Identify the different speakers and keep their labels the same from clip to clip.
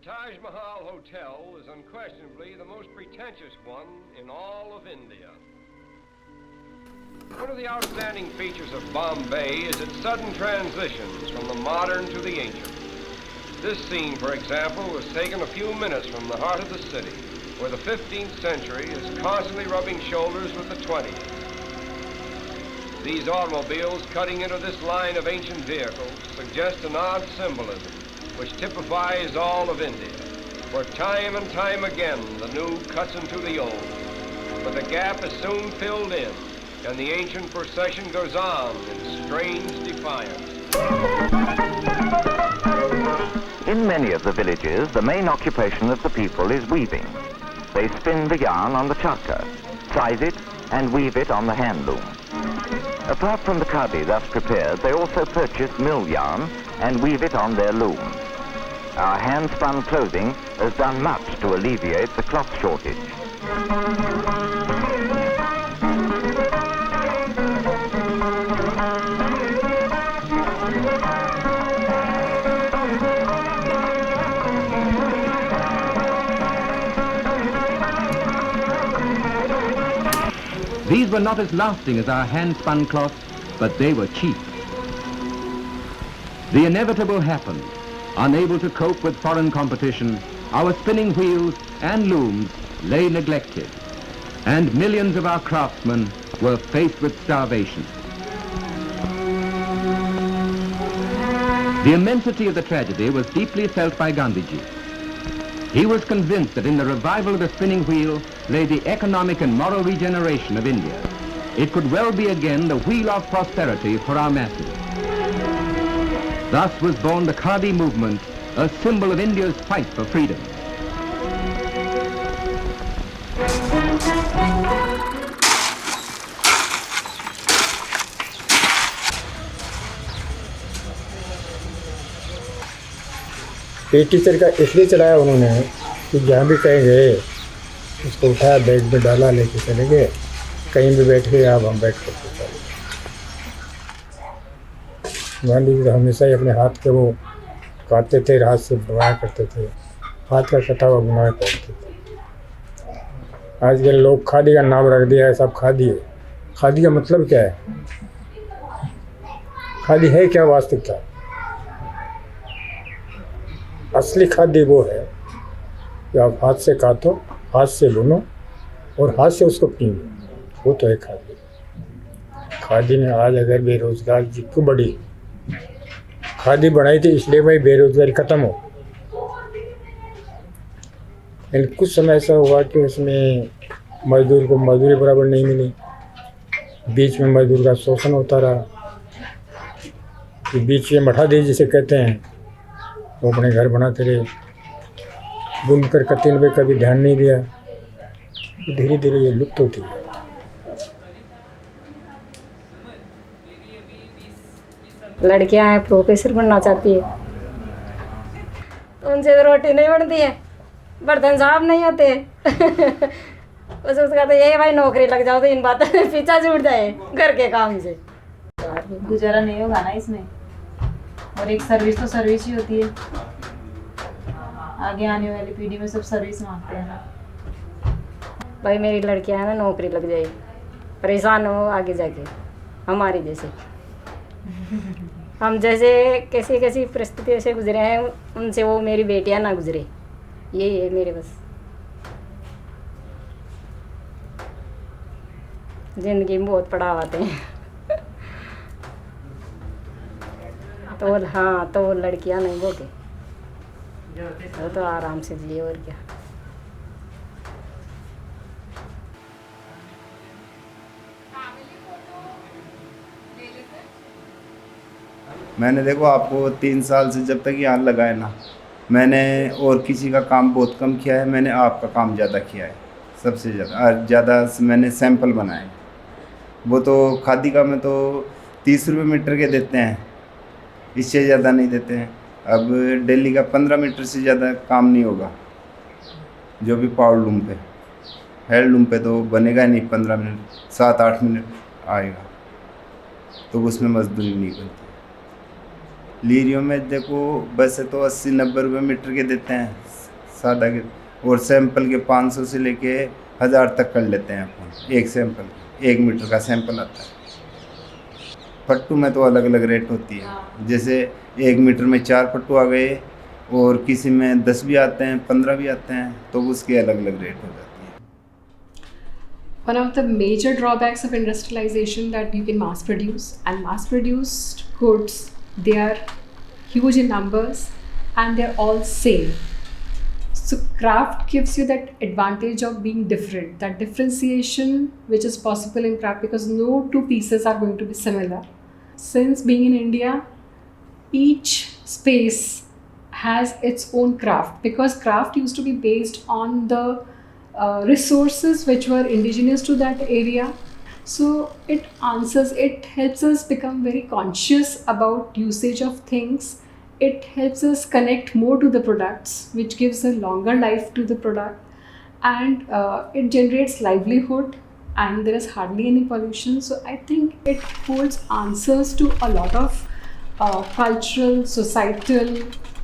Speaker 1: Taj Mahal Hotel is unquestionably the most pretentious one in all of India. One of the outstanding features of Bombay is its sudden transitions from the modern to the ancient. This scene, for example, was taken a few minutes from the heart of the city, where the 15th century is constantly rubbing shoulders with the 20th. These automobiles cutting into this line of ancient vehicles suggest an odd symbolism which typifies all of India, where time and time again the new cuts into the old. But the gap is soon filled in, and the ancient procession goes on in strange defiance.
Speaker 2: In many of the villages, the main occupation of the people is weaving. They spin the yarn on the charka, size it, and weave it on the hand loom. Apart from the khadi thus prepared, they also purchase mill yarn and weave it on their looms. Our hand-spun clothing has done much to alleviate the cloth shortage.
Speaker 3: These were not as lasting as our hand-spun cloth, but they were cheap. The inevitable happened. Unable to cope with foreign competition, our spinning wheels and looms lay neglected, and millions of our craftsmen were faced with starvation. The immensity of the tragedy was deeply felt by Gandhiji. He was convinced that in the revival of the spinning wheel lay the economic and moral regeneration of India. It could well be again the wheel of prosperity for our masses. Thus was born the Khadi movement, a symbol of India's fight for freedom.
Speaker 4: Teacher का इसलिए चढ़ाया उन्होंने कि जहाँ भी कहीं गए उसको उठाया, बैग में डाला, लेके चले गए, कहीं भी बैठ गए, अब हम बैठ करके चले। गांधी जी तो हमेशा ही अपने हाथ के वो काटते थे, हाथ से बनाया करते थे, हाथ का कटा हुआ बनाया करते थे। आजकल लोग खादी का नाम रख दिया है, सब खादी है। खादी का मतलब क्या है? खादी है क्या वास्तविकता? असली खादी वो है कि आप हाथ से काटो, हाथ से बुनो और हाथ से उसको पीनो, वो तो है खादी। खादी ने आज अगर बेरोजगार जी क्यों बढ़ी? खादी बनाई थी इसलिए भाई बेरोजगारी खत्म हो। लेकिन कुछ समय ऐसा हुआ कि उसमें मजदूर को मजदूरी बराबर नहीं मिली, बीच में मजदूर का शोषण होता रहा, कि बीच में मठादेव जिसे कहते हैं वो अपने घर बनाते रहे, बुनकर कत्तीन पे कभी ध्यान नहीं दिया, धीरे धीरे ये लुप्त होती है।
Speaker 5: लड़कियां हैं प्रोफेसर बनना चाहती है, तो उनसे तो रोटी नहीं बनती है, बर्तन साफ नहीं होते बस उसका तो यही भाई नौकरी लग जाओ तो इन बातों में पीछा छूट जाए घर के काम से।
Speaker 6: गुजारा नहीं होगा ना इसमें, और एक सर्विस तो सर्विस ही होती है। आगे आने वाली पीढ़ी में सब सर्विस मांगते हैं ना।
Speaker 5: भाई मेरी लड़कियां है ना नौकरी लग जाए, परेशान हो आगे जाके हमारी जैसे हम जैसे कैसी कैसी परिस्थितियों से गुजरे हैं उनसे वो मेरी बेटियां ना गुजरे, यही है मेरे बस। जिंदगी में बहुत पड़ाव आते हैं तो हाँ, तो लड़कियां नहीं वो के वो तो आराम से जिए और क्या।
Speaker 7: मैंने देखो आपको 3 साल से जब तक यहाँ लगा है ना, मैंने और किसी का काम बहुत कम किया है, मैंने आपका काम ज़्यादा किया है, सबसे ज़्यादा मैंने सैंपल बनाए। वो तो खादी का में तो 30 रुपये मीटर के देते हैं, इससे ज़्यादा नहीं देते हैं। अब दिल्ली का 15 मीटर से ज़्यादा काम नहीं होगा, जो भी पावर लूम पे, हैंड लूम पे तो बनेगा नहीं, 15 मिनट 7-8 मिनट आएगा, तो उसमें मजदूरी नहीं करती। लीरियो में देखो वैसे तो 80-90 रुपये मीटर के देते हैं, सादा के, और सैंपल के 500 से लेके 1000 तक कर लेते हैं अपन। एक सैंपल 1 मीटर का सैंपल आता है। पट्टू में तो अलग अलग रेट होती है, जैसे 1 मीटर में 4 पट्टू आ गए और किसी में 10 भी आते हैं, 15 भी आते हैं, तो उसके अलग अलग रेट हो जाती है।
Speaker 8: One of the major drawbacks of industrialization that you can mass produce, and mass produced goods, they are huge in numbers and they're all same. So craft gives you that advantage of being different, that differentiation which is possible in craft, because no two pieces are going to be similar. Since being in India, each space has its own craft, because craft used to be based on the resources which were indigenous to that area. So it helps us become very conscious about usage of things. It helps us connect more to the products, which gives a longer life to the product, and it generates livelihood, and there is hardly any pollution. So I think it holds answers to a lot of cultural, societal,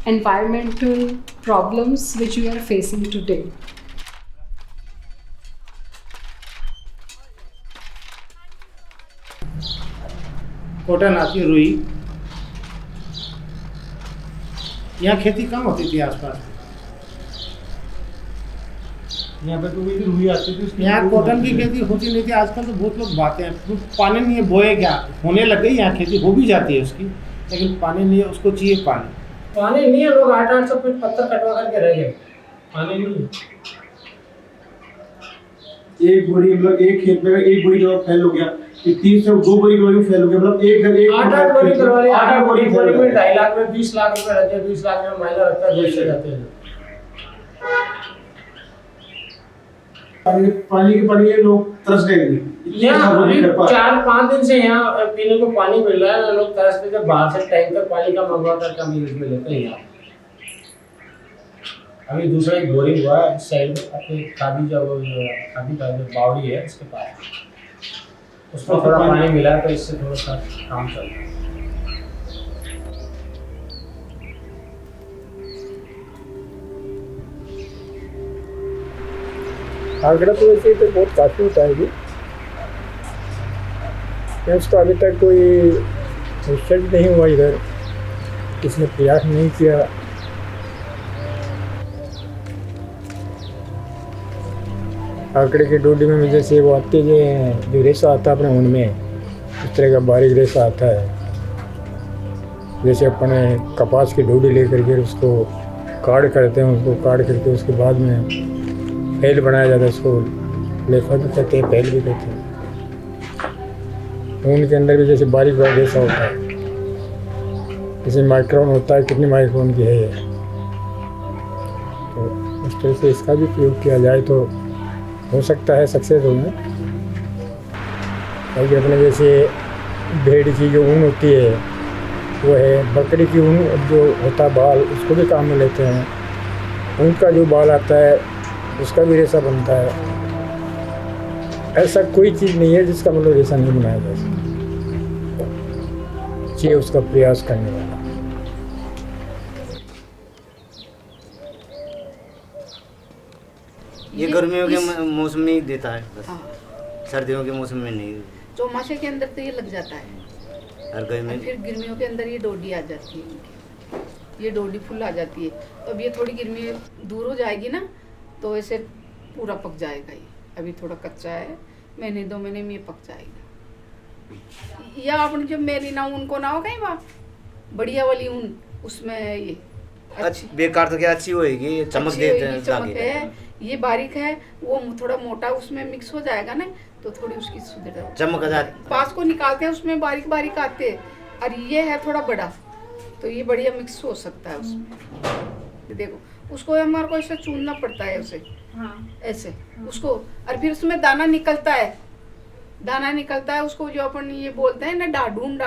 Speaker 8: environmental problems which we are facing today.
Speaker 9: Cotton आती है, रुई। यहाँ खेती कम होती थी आसपास,
Speaker 4: यहाँ पे तो भी रुई आती थी।
Speaker 9: यहाँ कॉटन की खेती होती नहीं थी। आजकल तो बहुत लोग बाते हैं, पानी नहीं है, बोए क्या होने लग गई, यहाँ खेती हो भी जाती है उसकी, लेकिन पानी नहीं है, उसको चाहिए पानी नहीं है। लोग 800 फीट पत्थर कटवा करके रह गए, पानी नहीं है।
Speaker 4: एक बोरी मतलब एक खेत में एक बोरी जब फेल हो गया, 3 से 2 बोरी में फेल हो गया, मतलब एक
Speaker 9: 8 बोरी करवा लिया। 8 बोरी में 2.5 लाख में 20 लाख रुपए रहते हैं। 20 लाख में महिला रखता है, जैसे जाते हैं।
Speaker 4: पानी की पड़ी है, लोग तरस गए।
Speaker 9: यहाँ 4-5 दिन से यहाँ पीने को पानी मिल रहा है, लोग तरस पे बाहर से टैंकर पानी का मंगवा कर हम यूज में लेते हैं। यहाँ अभी दूसरा एक बोरिंग हुआ है साइड में, अपने खादी का जो बावड़ी है उसके पास, उसमें थोड़ा पानी मिला है, तो इससे थोड़ा सा काम चल रहा है।
Speaker 4: आंकड़ा तो वैसे तो बहुत काफ़ी होता है, उसका अभी तक कोई रिसर्च नहीं हुआ, इधर किसने प्रयास नहीं किया। आंकड़े की डोडी में जैसे वो आते हैं, जो रेशा आता है अपने ऊन में, उस तरह का बारीक रेशा आता है। जैसे अपने कपास की डोडी लेकर के उसको काट करते हैं, उसको काट करके उसके बाद में फैल बनाया जाता है, उसको लेफा भी कहते हैं, फैल भी कहते हैं। ऊन के अंदर भी जैसे बारीक बारीक रेशा होता है, जैसे माइक्रोन होता है, कितनी माइक्रोन की है ये, तो उस तरह से इसका भी प्रयोग किया जाए तो हो सकता है सक्सेस होना। बाकी अपने जैसे भेड़ की जो ऊन होती है वो है, बकरी की ऊन जो होता है बाल, उसको भी काम में लेते हैं। ऊन का जो बाल आता है उसका भी रेशा बनता है। ऐसा कोई चीज़ नहीं है जिसका मतलब रेशा नहीं बनाया जा सकता, चाहिए उसका प्रयास करने वाला।
Speaker 10: ये गर्मियों के मौसम में ही देता है बस, सर्दियों के मौसम में नहीं।
Speaker 11: चौमासे के अंदर तो ये लग जाता है,
Speaker 10: हर गर्मी में।
Speaker 11: फिर गर्मियों के अंदर ये डोडी आ जाती है इनकी, ये डोडी फुल आ जाती है। तो अब ये थोड़ी गर्मी दूर हो जाएगी ना, तो ऐसे पूरा पक जाएगा। ये अभी थोड़ा कच्चा है, महीने 2 महीने में ये पक जाएगा। या अपनी जो मेरी ना ऊन को ना हो कहीं वहाँ बढ़िया वाली ऊन, उसमें ये
Speaker 10: अच्छी बेकार तो क्या अच्छी होएगी, चमक देते हैं,
Speaker 11: चमक है। ये बारीक है, वो थोड़ा मोटा उसमें मिक्स हो जाएगा ना, तो थोड़ी उसकी सुंदरता
Speaker 10: चमक आ जाती।
Speaker 11: पास को निकालते हैं, उसमें बारीक बारीक आते हैं, और ये है थोड़ा बड़ा, तो ये बढ़िया मिक्स हो सकता है उसमें। देखो उसको हमारे को ऐसे चूनना पड़ता है उसे, ऐसे उसको, और फिर उसमें दाना निकलता है। दाना निकलता है उसको, जो अपन ये बोलते हैं ना डाडून,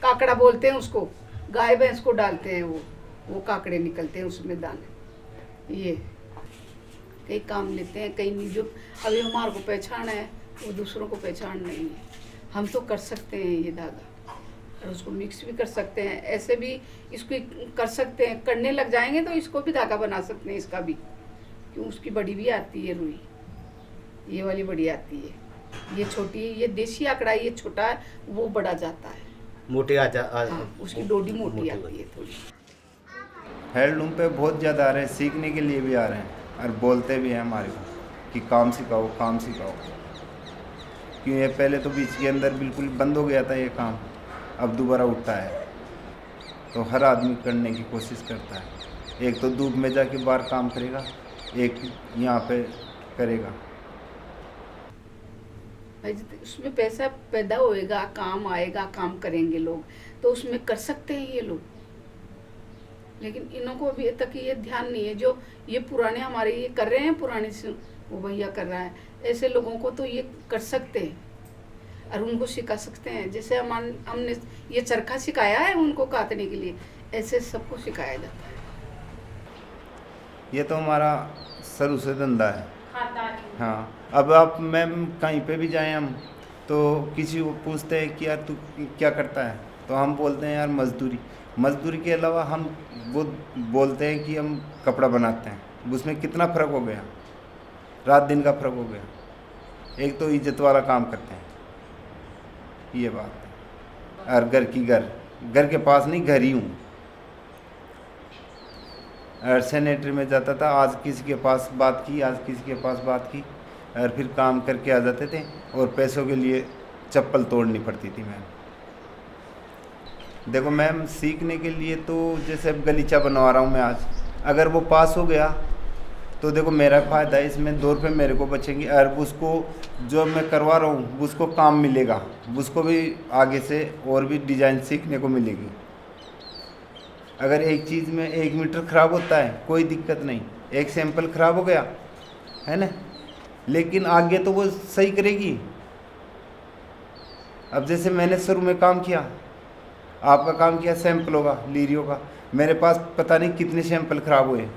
Speaker 11: काकड़ा बोलते हैं उसको। गाय भैंस को डालते हैं, वो काकड़े निकलते हैं उसमें दाने। ये कई काम लेते हैं, कई नहीं। जो अभी हमारे को पहचान है, वो दूसरों को पहचान नहीं है। हम तो कर सकते हैं ये धागा, और उसको मिक्स भी कर सकते हैं, ऐसे भी इसको कर सकते हैं। करने लग जाएंगे तो इसको भी धागा बना सकते हैं, इसका भी, क्यों उसकी बड़ी भी आती है रुई, ये वाली बड़ी आती है, ये छोटी है, ये देसी आंकड़ा, ये छोटा है, वो बड़ा जाता है,
Speaker 10: मोटी
Speaker 11: उसकी डोडी मोटी आती है थोड़ी।
Speaker 7: हैंडलूम पे बहुत ज़्यादा आ रहे हैं, सीखने के लिए भी आ रहे हैं और बोलते भी हैं हमारे को कि काम सिखाओ काम सिखाओ। क्यों ये पहले तो बीच के अंदर बिल्कुल बंद हो गया था ये काम, अब दोबारा उठता है, तो हर आदमी करने की कोशिश करता है। एक तो धूप में जाके बाहर काम करेगा, एक यहाँ पे करेगा।
Speaker 11: उसमें पैसा पैदा होएगा, काम आएगा, काम करेंगे लोग, तो उसमें कर सकते हैं ये लोग। लेकिन इन्हों को अभी तक ये ध्यान नहीं है, जो ये पुराने हमारे ये कर रहे हैं, पुराने से वो भैया कर रहा है, ऐसे लोगों को तो ये कर सकते हैं और उनको सिखा सकते हैं। जैसे हमने ये चरखा सिखाया है उनको काटने के लिए, ऐसे सबको सिखाया जाता है।
Speaker 7: ये तो हमारा शुरू से धंधा है। हाँ, अब आप मैम कहीं पे भी जाएं हम, तो किसी को पूछते हैं कि यार तू क्या करता है, तो हम बोलते हैं यार मजदूरी। मजदूरी के अलावा हम वो बोलते हैं कि हम कपड़ा बनाते हैं। उसमें कितना फ़र्क हो गया, रात दिन का फ़र्क हो गया। एक तो इज्जत वाला काम करते हैं, ये बात है। और घर के पास नहीं, घर ही हूँ। और सैनिटरी में जाता था, आज किसी के पास बात की, आज किसी के पास बात की, और फिर काम करके आ जाते थे और पैसों के लिए चप्पल तोड़नी पड़ती थी मैम। देखो मैम, सीखने के लिए तो जैसे अब गलीचा बनवा रहा हूँ मैं आज, अगर वो पास हो गया तो देखो मेरा फ़ायदा है इसमें, 2 रुपये मेरे को बचेंगे, और उसको जो मैं करवा रहा हूँ उसको काम मिलेगा, उसको भी आगे से और भी डिज़ाइन सीखने को मिलेगी। अगर एक चीज़ में 1 मीटर ख़राब होता है कोई दिक्कत नहीं, एक सैंपल ख़राब हो गया है ना, लेकिन आगे तो वो सही करेगी। अब जैसे मैंने शुरू में काम किया, आपका काम किया सैंपलों का, लीरियों का, मेरे पास पता नहीं कितने सैंपल ख़राब हुए,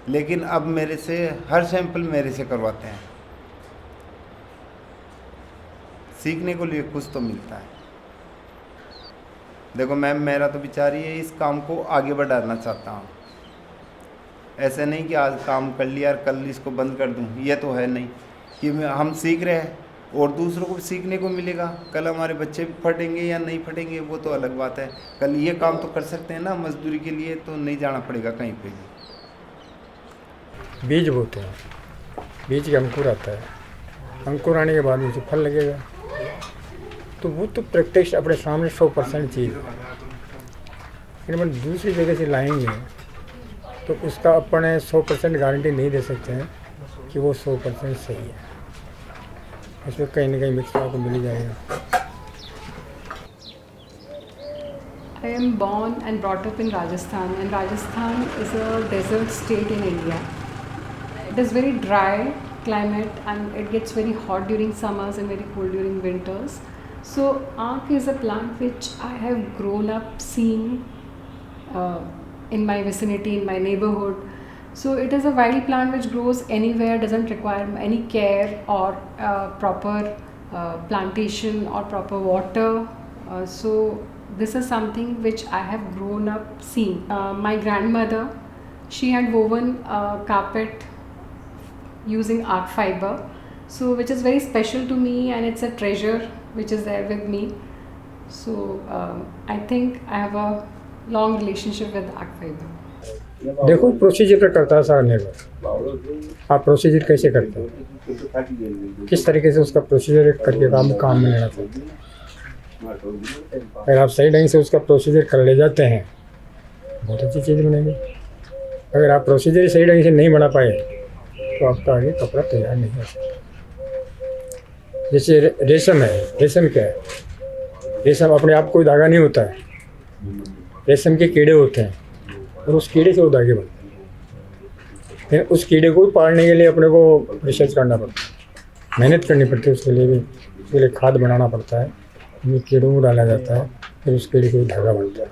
Speaker 7: लेकिन अब मेरे से हर सैंपल मेरे से करवाते हैं। सीखने को लिए कुछ तो मिलता है। देखो मैम, मेरा तो विचार ये है, इस काम को आगे बढ़ाना चाहता हूँ। ऐसे नहीं कि आज काम कर लिया और कल इसको बंद कर दूँ, ये तो है नहीं कि हम सीख रहे हैं और दूसरों को भी सीखने को मिलेगा। कल हमारे बच्चे भी फटेंगे या नहीं फटेंगे वो तो अलग बात है, कल ये काम तो कर सकते हैं ना, मजदूरी के लिए तो नहीं जाना पड़ेगा कहीं पे भी।
Speaker 4: बीज बोते हैं, बीज के अंकुर आता है, अंकुर आने के बाद मुझे फल लगेगा, तो वो तो प्रैक्टिस अपने सामने 100% चीज़ है। लेकिन हम दूसरी जगह से लाएंगे तो उसका अपने 100% गारंटी नहीं दे सकते हैं कि वो 100% सही है, उसमें कहीं ना कहीं मिक्स आपको मिल जाएगा।
Speaker 8: I am born and brought up in Rajasthan, and Rajasthan is a desert state in India. It is very dry climate and it gets very hot during summers and very cold during winters. So ankh is a plant which I have grown up seeing in my vicinity, in my neighborhood. So it is a wild plant which grows anywhere, doesn't require any care or proper plantation or proper water. So this is something which I have grown up seeing. My grandmother, she had woven a carpet using arc fiber, so which is very special to me, and it's a treasure which is there with me. So I think I have a long relationship with arc fiber.
Speaker 4: देखो procedure पर करता है सारा निर्भर, आप procedure कैसे करते हैं, किस तरीके से उसका प्रोसीजर करके काम में लेना चाहिए। अगर आप सही ढंग से उसका प्रोसीजर कर ले जाते हैं बहुत अच्छी चीज़ बनेगी। अगर आप प्रोसीजर सही ढंग से नहीं बना पाए तो आपका आगे कपड़ा तैयार नहीं हो सकता। जैसे रेशम है, रेशम क्या है, रेशम अपने आप कोई धागा नहीं होता है, रेशम के कीड़े होते हैं और उस कीड़े से वो धागे बनते हैं। फिर उस कीड़े को पालने के लिए अपने को रिसर्च करना पड़ता है, मेहनत करनी पड़ती है, उसके लिए भी, उसके लिए खाद बनाना पड़ता है, उनमें कीड़ों को डाला जाता है, फिर उस कीड़े को धागा बनता है।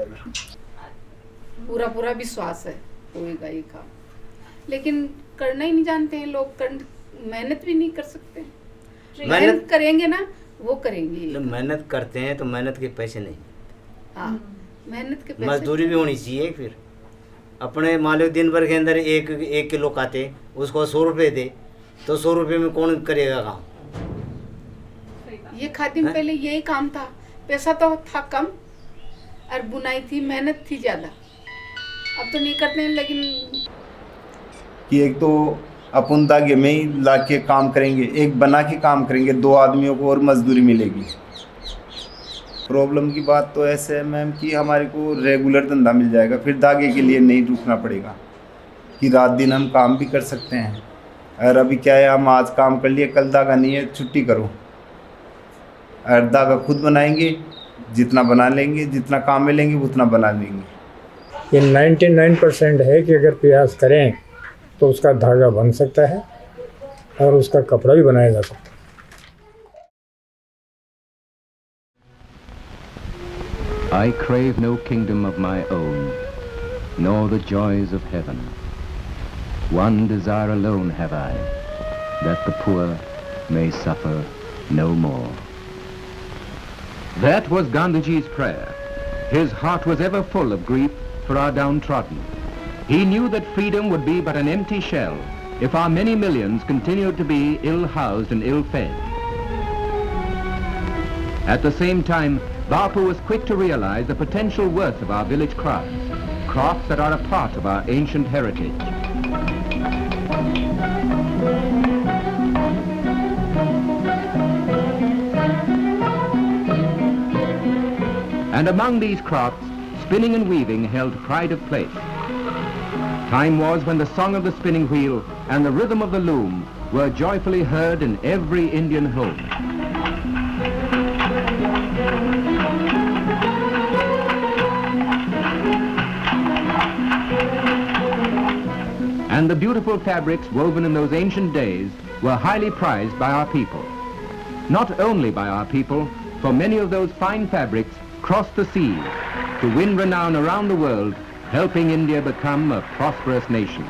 Speaker 11: पूरा विश्वास है होएगा ये काम, लेकिन करना ही नहीं जानते हैं लोग, मेहनत भी नहीं कर सकते। मेहनत करेंगे ना वो करेंगे,
Speaker 10: मेहनत करते हैं तो मेहनत के पैसे नहीं,
Speaker 11: हाँ, मेहनत के पैसे।
Speaker 10: मजदूरी भी होनी चाहिए। फिर अपने मान लो दिन भर के अंदर 1 किलो खाते, उसको 100 रुपये दे, तो 100 रुपये में कौन करेगा काम?
Speaker 11: ये खादी में पहले यही काम था, पैसा तो था कम और बुनाई थी, मेहनत थी ज़्यादा। अब तो नहीं करते हैं, लेकिन
Speaker 7: कि एक तो अपन धागे में ही ला के काम करेंगे, एक बना के काम करेंगे, 2 आदमियों को और मजदूरी मिलेगी। प्रॉब्लम की बात तो ऐसे है मैम कि हमारे को रेगुलर धंधा मिल जाएगा, फिर धागे के लिए नहीं रुकना पड़ेगा कि रात दिन हम काम भी कर सकते हैं। और अभी क्या है, हम आज काम कर लिए, कल धागा नहीं है, छुट्टी करो, और धागा खुद बनाएंगे, जितना बना लेंगे, जितना काम में लेंगे उतना बना लेंगे।
Speaker 4: ये 99% है कि अगर प्रयास करें तो उसका धागा बन सकता है और उसका कपड़ा भी बनाया जा सकता है।
Speaker 3: I crave no kingdom of my own, nor the joys of heaven. One desire alone have I, that the poor may suffer no more. That was Gandhiji's prayer. His heart was ever full of grief for our downtrodden. He knew that freedom would be but an empty shell if our many millions continued to be ill-housed and ill-fed. At the same time, Bapu was quick to realize the potential worth of our village crafts, crafts that are a part of our ancient heritage. And among these crafts, spinning and weaving held pride of place. Time was when the song of the spinning wheel and the rhythm of the loom were joyfully heard in every Indian home. And the beautiful fabrics woven in those ancient days were highly prized by our people. Not only by our people, for many of those fine fabrics crossed the seas to win renown around the world, helping India become a prosperous nation.